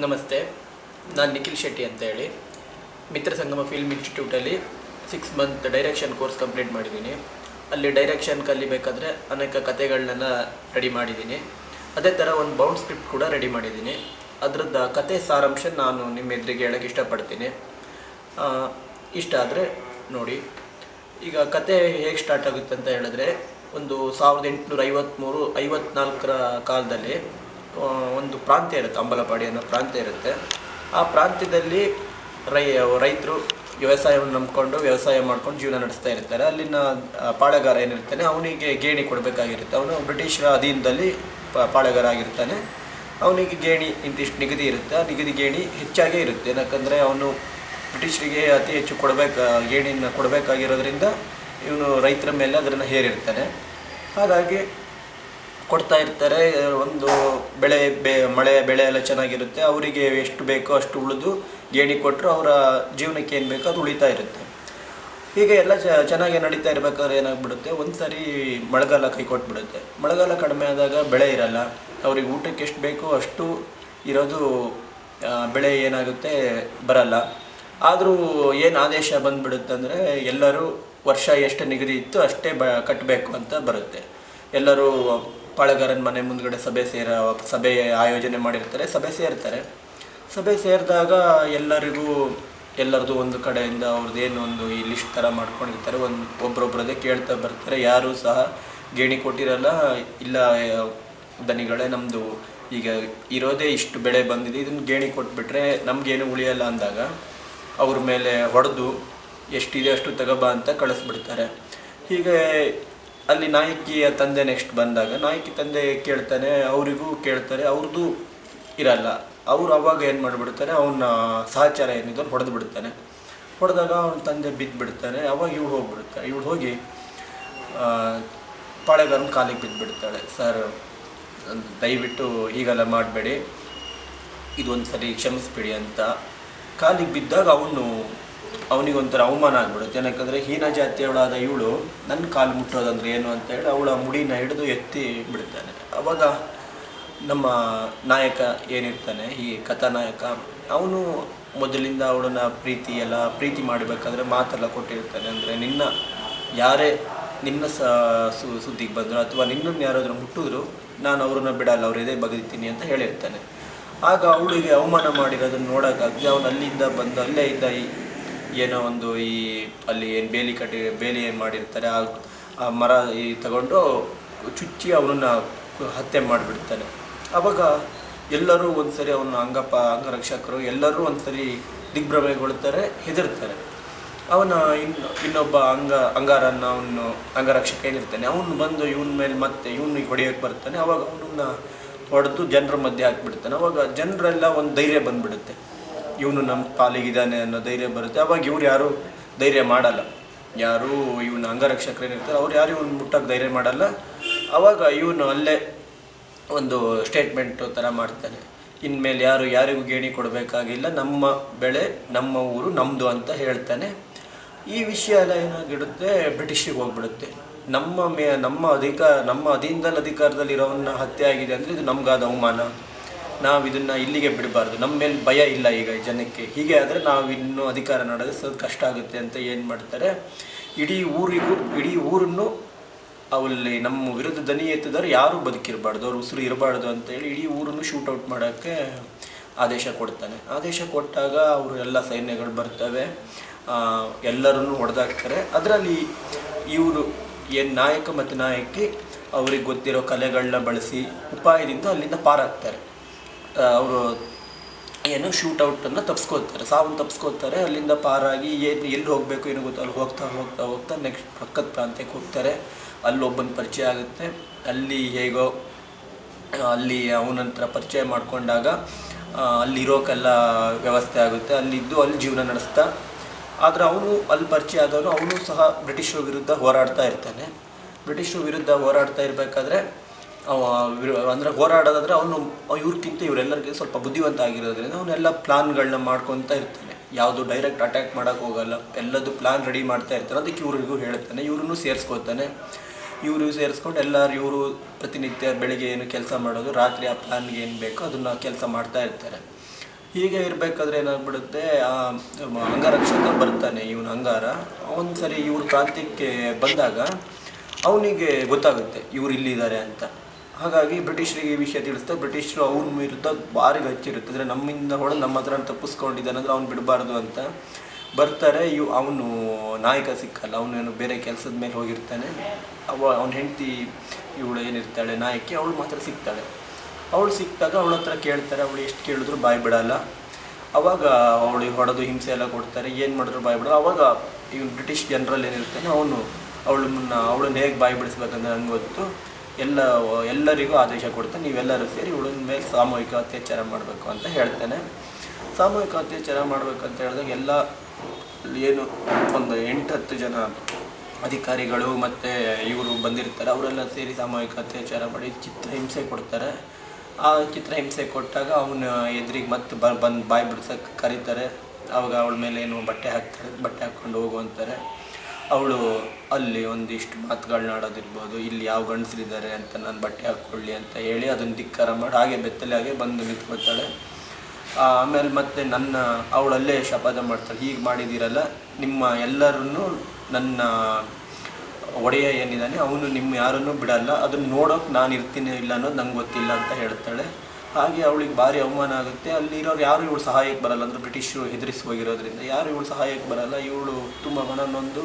ನಮಸ್ತೆ, ನಾನು ನಿಖಿಲ್ ಶೆಟ್ಟಿ ಅಂತ ಹೇಳಿ ಮಿತ್ರ ಸಂಗಮ ಫಿಲ್ಮ್ ಇನ್ಸ್ಟಿಟ್ಯೂಟಲ್ಲಿ 6 ಮಂತ್ ಡೈರೆಕ್ಷನ್ ಕೋರ್ಸ್ ಕಂಪ್ಲೀಟ್ ಮಾಡಿದ್ದೀನಿ. ಅಲ್ಲಿ ಡೈರೆಕ್ಷನ್ ಕಲಿಬೇಕಾದ್ರೆ ಅನೇಕ ಕತೆಗಳನ್ನೆಲ್ಲ ರೆಡಿ ಮಾಡಿದ್ದೀನಿ. ಅದೇ ಥರ ಒಂದು ಬೌಂಡ್ ಸ್ಕ್ರಿಪ್ಟ್ ಕೂಡ ರೆಡಿ ಮಾಡಿದ್ದೀನಿ. ಅದರದ್ದು ಕತೆ ಸಾರಾಂಶ ನಾನು ನಿಮ್ಮ ಎದುರಿಗೆ ಹೇಳೋಕ್ಕೆ ಇಷ್ಟಪಡ್ತೀನಿ. ಇಷ್ಟ ಆದರೆ ನೋಡಿ. ಈಗ ಕತೆ ಹೇಗೆ ಸ್ಟಾರ್ಟ್ ಆಗುತ್ತೆ ಅಂತ ಹೇಳಿದ್ರೆ, ಒಂದು 1854 ಕಾಲದಲ್ಲಿ ಒಂದು ಪ್ರಾಂತ್ಯ ಇರುತ್ತೆ, ಅಂಬಲಪಾಡಿ ಅನ್ನೋ ಪ್ರಾಂತ್ಯ ಇರುತ್ತೆ. ಆ ಪ್ರಾಂತ್ಯದಲ್ಲಿ ರೈತರು ವ್ಯವಸಾಯವನ್ನು ನಂಬಿಕೊಂಡು ವ್ಯವಸಾಯ ಮಾಡ್ಕೊಂಡು ಜೀವನ ನಡೆಸ್ತಾ ಇರ್ತಾರೆ. ಅಲ್ಲಿನ ಪಾಳೆಗಾರ ಏನಿರ್ತಾನೆ ಅವನಿಗೆ ಗೇಣಿ ಕೊಡಬೇಕಾಗಿರುತ್ತೆ. ಅವನು ಬ್ರಿಟಿಷರ ಅಧೀನದಲ್ಲಿ ಪಾಳೆಗಾರ ಆಗಿರ್ತಾನೆ. ಅವನಿಗೆ ಗೇಣಿ ಇಂತಿಷ್ಟು ನಿಗದಿ ಇರುತ್ತೆ. ಆ ನಿಗದಿ ಗೇಣಿ ಹೆಚ್ಚಾಗೇ ಇರುತ್ತೆ. ಯಾಕಂದರೆ ಅವನು ಬ್ರಿಟಿಷರಿಗೆ ಅತಿ ಹೆಚ್ಚು ಗೇಣಿನ ಕೊಡಬೇಕಾಗಿರೋದ್ರಿಂದ ಇವನು ರೈತರ ಮೇಲೆ ಅದನ್ನು ಹೇರಿರ್ತಾನೆ. ಹಾಗಾಗಿ ಕೊಡ್ತಾ ಇರ್ತಾರೆ. ಒಂದು ಮಳೆ ಬೆಳೆ ಎಲ್ಲ ಚೆನ್ನಾಗಿರುತ್ತೆ. ಅವರಿಗೆ ಎಷ್ಟು ಬೇಕೋ ಅಷ್ಟು ಉಳಿದು ಗೇಣಿ ಕೊಟ್ಟರು ಅವರ ಜೀವನಕ್ಕೆ ಏನು ಬೇಕೋ ಅದು ಉಳಿತಾ ಇರುತ್ತೆ. ಹೀಗೆ ಎಲ್ಲ ಚೆನ್ನಾಗಿ ನಡೀತಾ ಇರಬೇಕಾದ್ರೆ ಏನಾಗ್ಬಿಡುತ್ತೆ, ಒಂದು ಸಾರಿ ಮಳೆಗಾಲ ಕೈ ಕೊಟ್ಬಿಡುತ್ತೆ. ಮಳೆಗಾಲ ಕಡಿಮೆ ಆದಾಗ ಬೆಳೆ ಇರಲ್ಲ. ಅವ್ರಿಗೆ ಊಟಕ್ಕೆ ಎಷ್ಟು ಬೇಕೋ ಅಷ್ಟು ಇರೋದು, ಬೆಳೆ ಏನಾಗುತ್ತೆ ಬರಲ್ಲ. ಆದರೂ ಏನು ಆದೇಶ ಬಂದುಬಿಡುತ್ತೆ ಅಂದರೆ, ಎಲ್ಲರೂ ವರ್ಷ ಎಷ್ಟು ನಿಗದಿ ಇತ್ತು ಅಷ್ಟೇ ಕಟ್ಟಬೇಕು ಅಂತ ಬರುತ್ತೆ. ಎಲ್ಲರೂ ಪಾಳೆಗಾರನ ಮನೆ ಮುಂದ್ಗಡೆ ಸಭೆ ಆಯೋಜನೆ ಮಾಡಿರ್ತಾರೆ. ಸಭೆ ಸೇರಿದಾಗ ಎಲ್ಲರದು ಒಂದು ಕಡೆಯಿಂದ ಅವ್ರದ್ದೇನು ಒಂದು ಈ ಲಿಸ್ಟ್ ಥರ ಮಾಡ್ಕೊಂಡಿರ್ತಾರೆ. ಒಬ್ಬರೊಬ್ಬರದೇ ಕೇಳ್ತಾ ಬರ್ತಾರೆ. ಯಾರೂ ಸಹ ಗೇಣಿ ಕೊಟ್ಟಿರಲ್ಲ. ಇಲ್ಲ ದನಿಗಳೇ, ನಮ್ಮದು ಈಗ ಇರೋದೇ ಇಷ್ಟು ಬೆಳೆ ಬಂದಿದೆ, ಇದನ್ನು ಗೇಣಿ ಕೊಟ್ಬಿಟ್ರೆ ನಮಗೇನು ಉಳಿಯಲ್ಲ ಅಂದಾಗ ಅವ್ರ ಮೇಲೆ ಹೊಡೆದು ಎಷ್ಟಿದೆ ಅಷ್ಟು ತಗೋಬಾ ಅಂತ ಕಳಿಸ್ಬಿಡ್ತಾರೆ. ಹೀಗೆ ಅಲ್ಲಿ ನಾಯಕಿಯ ತಂದೆ ನೆಕ್ಸ್ಟ್ ಬಂದಾಗ ನಾಯಕಿ ತಂದೆ ಕೇಳ್ತಾನೆ, ಅವರಿಗೂ ಕೇಳ್ತಾರೆ. ಅವ್ರದ್ದು ಇರಲ್ಲ. ಅವರು ಅವಾಗ ಏನು ಮಾಡಿಬಿಡ್ತಾರೆ, ಅವನ ಸಹಚಾರ ಏನಿದೆ ಹೊಡೆದು ಬಿಡ್ತಾನೆ. ಹೊಡೆದಾಗ ಅವನ ತಂದೆ ಬಿದ್ದುಬಿಡ್ತಾನೆ. ಅವಾಗ ಇವಳು ಹೋಗಿ ಪಾಳೆಗಾರನ ಕಾಲಿಗೆ ಬಿದ್ದುಬಿಡ್ತಾಳೆ. ಸರ್, ದಯವಿಟ್ಟು ಹೀಗೆಲ್ಲ ಮಾಡಬೇಡಿ, ಇದೊಂದು ಸರಿ ಕ್ಷಮಿಸ್ಬಿಡಿ ಅಂತ ಕಾಲಿಗೆ ಬಿದ್ದಾಗ ಅವನಿಗೊಂಥರ ಅವಮಾನ ಆಗ್ಬಿಡುತ್ತೆ. ಯಾಕಂದರೆ ಹೀನ ಜಾತಿಯವಳಾದ ಇವಳು ನನ್ನ ಕಾಲು ಮುಟ್ಟೋದಂದ್ರೆ ಏನು ಅಂತ ಹೇಳಿ ಅವಳ ಮುಡಿನ ಹಿಡಿದು ಎತ್ತಿ ಬಿಡ್ತಾನೆ. ಆವಾಗ ನಮ್ಮ ನಾಯಕ ಏನಿರ್ತಾನೆ, ಈ ಕಥಾನಾಯಕ, ಅವನು ಮೊದಲಿಂದ ಅವಳನ್ನ ಪ್ರೀತಿ ಮಾಡಬೇಕಾದ್ರೆ ಮಾತೆಲ್ಲ ಕೊಟ್ಟಿರ್ತಾನೆ. ಅಂದರೆ ಯಾರೇ ನಿನ್ನ ಸುದ್ದಿಗೆ ಬಂದರು ಅಥವಾ ನಿನ್ನನ್ನು ಯಾರಾದರೂ ಮುಟ್ಟಿದ್ರು ನಾನು ಅವ್ರನ್ನ ಬಿಡಲ್ಲ, ಅವ್ರ ಎದೆ ಬಗೆದಿದ್ದೀನಿ ಅಂತ ಹೇಳಿರ್ತಾನೆ. ಆಗ ಅವಳಿಗೆ ಅವಮಾನ ಮಾಡಿರೋದನ್ನು ನೋಡೋಕ್ಕಾಗದೆ ಅವನು ಅಲ್ಲಿಂದ ಬಂದು ಅಲ್ಲೇ ಇದ್ದ ಏನೋ ಒಂದು ಅಲ್ಲಿ ಏನು ಬೇಲಿ ಏನು ಮಾಡಿರ್ತಾರೆ ಆ ಮರ ತಗೊಂಡು ಚುಚ್ಚಿ ಅವನನ್ನು ಹತ್ಯೆ ಮಾಡಿಬಿಡ್ತಾನೆ. ಆವಾಗ ಎಲ್ಲರೂ ಒಂದ್ಸರಿ ಅವನ ಅಂಗರಕ್ಷಕರು ಎಲ್ಲರೂ ಒಂದ್ಸರಿ ದಿಗ್ಭ್ರಮೆಗೊಳ್ತಾರೆ, ಹೆದರ್ತಾರೆ. ಅವನ ಇನ್ನೊಬ್ಬ ಅಂಗರಕ್ಷಕ ಏನಿರ್ತಾನೆ ಅವನು ಬಂದು ಇವನ ಮೇಲೆ ಮತ್ತೆ ಇವನಿಗೆ ಹೊಡೆಯೋಕ್ಕೆ ಬರ್ತಾನೆ. ಅವಾಗ ಅವನನ್ನು ಹೊಡೆದು ಜನರ ಮಧ್ಯೆ ಹಾಕ್ಬಿಡ್ತಾನೆ. ಅವಾಗ ಜನರೆಲ್ಲ ಒಂದು ಧೈರ್ಯ ಬಂದುಬಿಡುತ್ತೆ, ಇವನು ನಮ್ಮ ಪಾಲಿಗಿದ್ದಾನೆ ಅನ್ನೋ ಧೈರ್ಯ ಬರುತ್ತೆ. ಅವಾಗ ಇವ್ರು ಯಾರೂ ಧೈರ್ಯ ಮಾಡಲ್ಲ. ಇವನು ಅಂಗರಕ್ಷಕರೇನಿರ್ತಾರೆ ಅವ್ರು ಯಾರು ಇವನು ಮುಟ್ಟಕ್ಕೆ ಧೈರ್ಯ ಮಾಡಲ್ಲ. ಆವಾಗ ಇವನು ಅಲ್ಲೇ ಒಂದು ಸ್ಟೇಟ್ಮೆಂಟು ಥರ ಮಾಡ್ತಾನೆ, ಇನ್ಮೇಲೆ ಯಾರಿಗೂ ಗೇಣಿ ಕೊಡಬೇಕಾಗಿಲ್ಲ, ನಮ್ಮ ಬೆಳೆ ನಮ್ಮ ಊರು ನಮ್ಮದು ಅಂತ ಹೇಳ್ತಾನೆ. ಈ ವಿಷಯ ಎಲ್ಲ ಏನಾಗಿಡುತ್ತೆ, ಬ್ರಿಟಿಷಿಗೆ ಹೋಗ್ಬಿಡುತ್ತೆ. ನಮ್ಮ ಅಧೀನದಲ್ಲಿ ಅಧಿಕಾರದಲ್ಲಿರೋವನ್ನ ಹತ್ಯೆ ಆಗಿದೆ ಅಂದರೆ ಇದು ನಮಗಾದ ಅವಮಾನ, ನಾವು ಇದನ್ನು ಇಲ್ಲಿಗೆ ಬಿಡಬಾರ್ದು, ನಮ್ಮ ಮೇಲೆ ಭಯ ಇಲ್ಲ ಈಗ ಜನಕ್ಕೆ. ಹೀಗೆ ಆದರೆ ನಾವು ಇನ್ನೂ ಅಧಿಕಾರ ಮಾಡೋದು ಸ್ವಲ್ಪ ಕಷ್ಟ ಆಗುತ್ತೆ ಅಂತ ಏನು ಮಾಡ್ತಾರೆ, ಇಡೀ ಊರನ್ನು ಅವಲ್ಲಿ ನಮ್ಮ ವಿರುದ್ಧ ದನಿ ಎತ್ತಿದವರು ಯಾರೂ ಬದುಕಿರಬಾರ್ದು, ಅವ್ರು ಉಸಿರು ಇರಬಾರ್ದು ಅಂತೇಳಿ ಇಡೀ ಊರನ್ನು ಶೂಟೌಟ್ ಮಾಡೋಕ್ಕೆ ಆದೇಶ ಕೊಡ್ತಾನೆ. ಆದೇಶ ಕೊಟ್ಟಾಗ ಅವರು ಎಲ್ಲ ಸೈನ್ಯಗಳು ಬರ್ತವೆ, ಎಲ್ಲರನ್ನು ಹೊಡೆದಾಕ್ತಾರೆ. ಅದರಲ್ಲಿ ಇವರು ಏನು ನಾಯಕ ಮತ್ತು ನಾಯಕಿ ಅವ್ರಿಗೆ ಗೊತ್ತಿರೋ ಕಲೆಗಳನ್ನ ಬಳಸಿ ಉಪಾಯದಿಂದ ಅಲ್ಲಿಂದ ಪಾರಾಗ್ತಾರೆ. ಅವರು ಏನು ಶೂಟೌಟನ್ನು ಸಾವನ್ನು ತಪ್ಪಿಸ್ಕೋತಾರೆ. ಅಲ್ಲಿಂದ ಪಾರಾಗಿ ಎಲ್ಲಿ ಹೋಗಬೇಕು ಏನೋ ಗೊತ್ತು, ಅಲ್ಲಿ ಹೋಗ್ತಾ ನೆಕ್ಸ್ಟ್ ಪಕ್ಕದ ಪ್ರಾಂತ್ಯಕ್ಕೆ ಹೋಗ್ತಾರೆ. ಅಲ್ಲೊಬ್ಬನ ಪರಿಚಯ ಆಗುತ್ತೆ. ಅಲ್ಲಿ ಅವನಂತರ ಪರಿಚಯ ಮಾಡಿಕೊಂಡಾಗ ಅಲ್ಲಿರೋಕ್ಕೆಲ್ಲ ವ್ಯವಸ್ಥೆ ಆಗುತ್ತೆ. ಅಲ್ಲಿ ಜೀವನ ನಡೆಸ್ತಾ. ಆದರೆ ಅಲ್ಲಿ ಪರಿಚಯ ಆದವನು ಅವನು ಸಹ ಬ್ರಿಟಿಷರ ವಿರುದ್ಧ ಹೋರಾಡ್ತಾ ಇರ್ತಾನೆ. ಬ್ರಿಟಿಷರ ವಿರುದ್ಧ ಹೋರಾಡ್ತಾ ಇರಬೇಕಾದ್ರೆ ಅಂದರೆ ಹೋರಾಡೋದಾದರೆ ಇವ್ರಿಗಿಂತ ಇವರೆಲ್ಲರಿಗಿಂತ ಸ್ವಲ್ಪ ಬುದ್ಧಿವಂತ ಆಗಿರೋದ್ರಿಂದ ಅವನ್ನೆಲ್ಲ ಪ್ಲಾನ್ಗಳನ್ನ ಮಾಡ್ಕೊತಾ ಇರ್ತಾನೆ. ಯಾವುದು ಡೈರೆಕ್ಟ್ ಅಟ್ಯಾಕ್ ಮಾಡೋಕ್ಕೆ ಹೋಗಲ್ಲ, ಎಲ್ಲದು ಪ್ಲಾನ್ ರೆಡಿ ಮಾಡ್ತಾ ಇರ್ತಾನೆ. ಅದಕ್ಕೆ ಇವ್ರಿಗೂ ಹೇಳ್ತಾನೆ, ಇವ್ರನ್ನೂ ಸೇರಿಸ್ಕೋತಾನೆ. ಸೇರಿಸ್ಕೊಂಡು ಇವರು ಪ್ರತಿನಿತ್ಯ ಬೆಳಿಗ್ಗೆ ಏನು ಕೆಲಸ ಮಾಡೋದು, ರಾತ್ರಿ ಆ ಪ್ಲಾನ್ಗೆ ಏನು ಬೇಕೋ ಅದನ್ನು ಕೆಲಸ ಮಾಡ್ತಾ ಇರ್ತಾರೆ. ಹೀಗೆ ಇರಬೇಕಾದ್ರೆ ಏನಾಗ್ಬಿಡುತ್ತೆ, ಆ ಅಂಗರಕ್ಷಕ ಬರ್ತಾನೆ, ಇವನು ಅಂಗಾರ. ಒಂದು ಸರಿ ಇವ್ರ ಪ್ರಾಂತ್ಯಕ್ಕೆ ಬಂದಾಗ ಅವನಿಗೆ ಗೊತ್ತಾಗುತ್ತೆ ಇವ್ರು ಇಲ್ಲಿದ್ದಾರೆ ಅಂತ. ಹಾಗಾಗಿ ಬ್ರಿಟಿಷರಿಗೆ ಈ ವಿಷಯ ತಿಳಿಸ್ತಾರೆ. ಬ್ರಿಟಿಷರು ಅವನ ವಿರುದ್ಧ ಭಾರಿ ಹಚ್ಚಿರುತ್ತೆ, ಅಂದರೆ ನಮ್ಮಿಂದ ಹೊಡೆದು ನಮ್ಮ ಹತ್ರ ತಪ್ಪಿಸ್ಕೊಂಡಿದ್ದಾನೆ ಅಂದರೆ ಅವ್ನು ಬಿಡಬಾರ್ದು ಅಂತ ಬರ್ತಾರೆ. ಅವನು ನಾಯಕ ಸಿಕ್ಕಲ್ಲ, ಅವನೇನು ಬೇರೆ ಕೆಲಸದ ಮೇಲೆ ಹೋಗಿರ್ತಾನೆ. ಅವನ ಹೆಂಡತಿ ಇವಳು ಏನಿರ್ತಾಳೆ ನಾಯಕಿ, ಅವಳು ಮಾತ್ರ ಸಿಗ್ತಾಳೆ. ಅವಳು ಸಿಕ್ಕಿದಾಗ ಅವಳ ಹತ್ರ ಕೇಳ್ತಾರೆ, ಅವಳು ಎಷ್ಟು ಕೇಳಿದ್ರು ಬಾಯಿ ಬಿಡಲ್ಲ. ಅವಾಗ ಅವಳಿಗೆ ಹೊಡೆದು ಹಿಂಸೆ ಎಲ್ಲ ಕೊಡ್ತಾರೆ, ಏನು ಮಾಡಿದ್ರು ಬಾಯಿ ಬಿಡಲ್ಲ. ಅವಾಗ ಇವನು ಬ್ರಿಟಿಷ್ ಜನರಲ್ ಏನಿರ್ತಾನೆ ಅವನು ಅವಳನ್ನ ಹೇಗೆ ಬಾಯಿ ಬಿಡಿಸ್ಬೇಕಂದ್ರೆ ನಂಗೆ ಗೊತ್ತು, ಎಲ್ಲರಿಗೂ ಆದೇಶ ಕೊಡ್ತಾನೆ, ನೀವೆಲ್ಲರೂ ಸೇರಿ ಇವಳನ್ನ ಮೇಲೆ ಸಾಮೂಹಿಕ ಅತ್ಯಾಚಾರ ಮಾಡಬೇಕು ಅಂತ ಹೇಳ್ತಾನೆ. ಸಾಮೂಹಿಕ ಅತ್ಯಾಚಾರ ಮಾಡಬೇಕಂತ ಹೇಳಿದಾಗ ಎಲ್ಲ ಏನು ಒಂದು 8-10 ಜನ ಅಧಿಕಾರಿಗಳು ಮತ್ತು ಇವರು ಬಂದಿರ್ತಾರೆ, ಅವರೆಲ್ಲ ಸೇರಿ ಸಾಮೂಹಿಕ ಅತ್ಯಾಚಾರ ಮಾಡಿ ಚಿತ್ರಹಿಂಸೆ ಕೊಡ್ತಾರೆ. ಆ ಚಿತ್ರಹಿಂಸೆ ಕೊಟ್ಟಾಗ ಅವನ ಎದುರಿಗೆ ಮತ್ತೆ ಬಂದು ಬಾಯಿ ಬಿಡ್ಸೋಕ್ಕೆ ಕರೀತಾರೆ. ಆವಾಗ ಅವಳ ಮೇಲೆ ಏನು ಬಟ್ಟೆ ಹಾಕ್ತಾರೆ, ಬಟ್ಟೆ ಹಾಕ್ಕೊಂಡು ಹೋಗುವಂತಾರೆ. ಅವಳು ಅಲ್ಲಿ ಒಂದಿಷ್ಟು ಮಾತುಗಳನ್ನ ಆಡೋದಿರ್ಬೋದು, ಇಲ್ಲಿ ಯಾವ ಗಂಡಸರಿದ್ದಾರೆ ಅಂತ ನಾನು ಬಟ್ಟೆ ಹಾಕ್ಕೊಳ್ಳಿ ಅಂತ ಹೇಳಿ ಅದನ್ನು ಧಿಕ್ಕಾರ ಮಾಡಿ ಹಾಗೆ ಬೆತ್ತಲೆ ಹಾಗೆ ಬಂದು ನಿಂತ್ಕೊಳ್ತಾಳೆ. ಆಮೇಲೆ ಮತ್ತೆ ಅವಳಲ್ಲೇ ಶಪಥ ಮಾಡ್ತಾಳೆ, ಹೀಗೆ ಮಾಡಿದ್ದೀರಲ್ಲ, ನಿಮ್ಮ ಎಲ್ಲರನ್ನೂ ನನ್ನ ಒಡೆಯ ಏನಿದ್ದಾನೆ ಅವನು ನಿಮ್ಮ ಯಾರನ್ನೂ ಬಿಡಲ್ಲ, ಅದನ್ನು ನೋಡೋಕೆ ನಾನು ಇರ್ತೀನಿ ಇಲ್ಲ ಅನ್ನೋದು ನಂಗೆ ಗೊತ್ತಿಲ್ಲ ಅಂತ ಹೇಳ್ತಾಳೆ. ಹಾಗೆ ಅವಳಿಗೆ ಭಾರಿ ಅವಮಾನ ಆಗುತ್ತೆ. ಅಲ್ಲಿರೋರು ಯಾರು ಇವಳು ಸಹಾಯಕ್ಕೆ ಬರಲ್ಲ, ಅಂದರೆ ಬ್ರಿಟಿಷರು ಹೆದರಿಸಿ ಹೋಗಿರೋದ್ರಿಂದ ಯಾರು ಇವಳು ಸಹಾಯಕ್ಕೆ ಬರಲ್ಲ. ಇವಳು ತುಂಬ ಮನನೊಂದು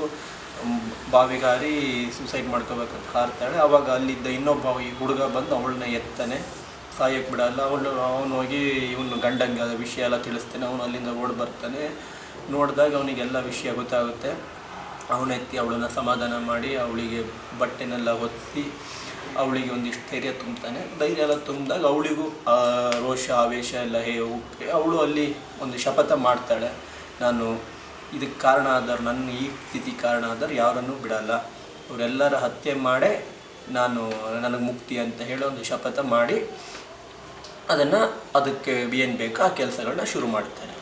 ಬಾವಿಗಾರಿ ಸೂಸೈಡ್ ಮಾಡ್ಕೋಬೇಕಂತ ಹಾರ್ತಾಳೆ. ಆವಾಗ ಅಲ್ಲಿದ್ದ ಇನ್ನೊಬ್ಬ ಈ ಹುಡುಗ ಬಂದು ಅವಳನ್ನ ಎತ್ತಾನೆ, ಸಾಯಕ್ಕೆ ಬಿಡಲ್ಲ. ಅವನು ಹೋಗಿ ಇವನು ಗಂಡಂಗೆ ಅದ ವಿಷಯ ಎಲ್ಲ ತಿಳಿಸ್ತಾನೆ. ಅವನು ಅಲ್ಲಿಂದ ಓಡಿ ಬರ್ತಾನೆ. ನೋಡಿದಾಗ ಅವನಿಗೆಲ್ಲ ವಿಷಯ ಗೊತ್ತಾಗುತ್ತೆ. ಅವನೆತ್ತಿ ಅವಳನ್ನು ಸಮಾಧಾನ ಮಾಡಿ ಅವಳಿಗೆ ಬಟ್ಟೆನೆಲ್ಲ ಹೊತ್ತಿಸಿ ಅವಳಿಗೆ ಒಂದಿಷ್ಟು ಧೈರ್ಯ ತುಂಬ್ತಾನೆ. ಧೈರ್ಯ ಎಲ್ಲ ತುಂಬಿದಾಗ ಅವಳಿಗೂ ರೋಷ ಆವೇಶ ಎಲ್ಲ ಅವಳು ಅಲ್ಲಿ ಒಂದು ಶಪಥ ಮಾಡ್ತಾಳೆ, ನಾನು ಇದಕ್ಕೆ ಕಾರಣ ಆದವ್ರು, ನನ್ನ ಈ ಸ್ಥಿತಿ ಕಾರಣ ಆದವ್ರು ಯಾರನ್ನೂ ಬಿಡಲ್ಲ, ಅವರೆಲ್ಲರ ಹತ್ಯೆ ಮಾಡೇ ನನಗೆ ಮುಕ್ತಿ ಅಂತ ಹೇಳೋ ಒಂದು ಶಪಥ ಮಾಡಿ ಅದಕ್ಕೆ ಏನು ಬೇಕೋ ಆ ಕೆಲಸಗಳನ್ನ ಶುರು ಮಾಡ್ತಾರೆ.